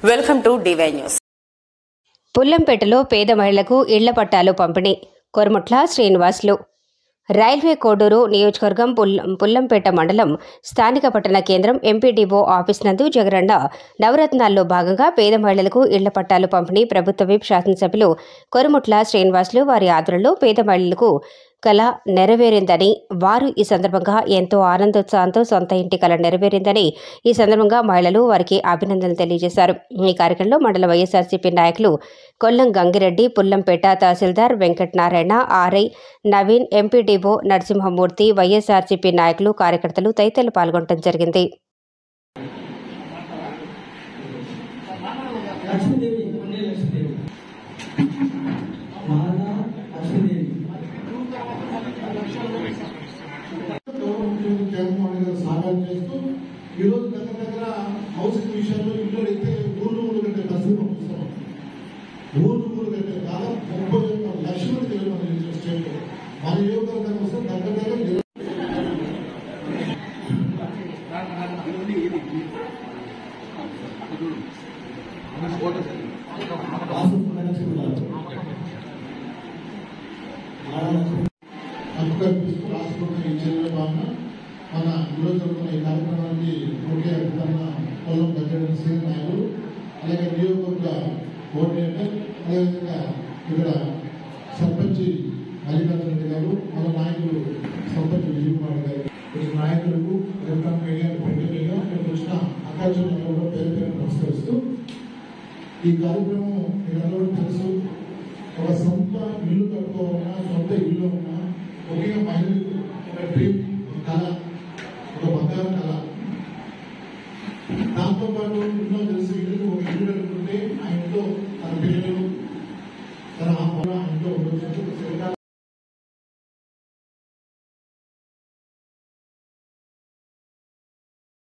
Welcome to DY news. పుల్లంపేటలో పేద మహిళలకు ఇళ్ల పట్టాలు పంపిణీ. కొరముట్ల శ్రీనివాసులు. రైల్వే కోడూరు నియోజకవర్గం పుల్లంపేట మండలం స్థానిక పట్టణ కేంద్రం ఎంపీడీఓ ఆఫీస్ నందు జగనన్న నవరత్నాల్లో భాగంగా పేద మహిళలకు ఇళ్ల పట్టాలు పంపిణీ ప్రభుత్వ విప్ శాసనసభ్యులు కొరముట్ల శ్రీనివాసులు వారి ఆధ్వర్యంలో పేద మహిళలకు కళ నెరవేరిందని, వారు ఈ సందర్భంగా ఎంతో ఆనందోత్సాహంతో సొంత ఇంటి కళ నెరవేరిందని ఈ సందర్భంగా మహిళలు వారికి అభినందనలు తెలియజేశారు. ఈ కార్యక్రమంలో మండల వైఎస్ఆర్సీపీ నాయకులు కొల్లం గంగిరెడ్డి, పుల్లంపేట తహసీల్దార్ వెంకటనారాయణ, ఆర్ఐ నవీన్, ఎంపీడీఓ నరసింహమూర్తి, వైఎస్ఆర్సీపీ నాయకులు, కార్యకర్తలు తదితరులు పాల్గొనడం జరిగింది. సాగాలు చేస్తూ ఈరోజు దగ్గర హౌసింగ్ విషయంలో ఇల్లు అయితే ఊళ్ళు కట్టే పరిస్థితి పంపిస్తున్నాం. ఊళ్ళు కట్టే దాదాపు 31 లక్షల మంది మన స్టేట్ మన నియోజకవర్గానికి వస్తే దగ్గర రాష్ట్రంలో ఇచ్చేది భావన మన ఈరోజు జరుగుతున్న ఈ కార్యక్రమానికి ముఖ్య పొలం దగ్గర సీనియర్ నాయకులు, అలాగే నియోజకవర్గ కోఆర్డినేటర్, అదేవిధంగా ఇక్కడ సర్పంచ్ మల్లికార్జున రెడ్డి గారు, మన నాయకులు సర్పంచ్ విజయ్ కుమార్ గారు, ఇక్కడ నాయకులకు ఎలక్ట్రానిక్ మీడియా, ప్రింట్ మీడియా, ఇక్కడికి వచ్చిన అకాశంలో కూడా పేరు పేరు నమస్కరిస్తూ ఈ కార్యక్రమం మీరందరూ తెలుసు. ఒక సొంత ఇల్లు కట్టుకోవాలన్నా, సొంత ఇల్లు ఉన్నా ముఖ్యంగా మహిళలకు ఒక డ్రీమ్, ఒక కళ, ఒక బంగారు కళ. దాంతోపాటు ఎన్నో తెలిసి ఇల్లు ఒక ఇల్లు కట్టుకుంటే ఆ ఇంట్లో తన పిల్లలు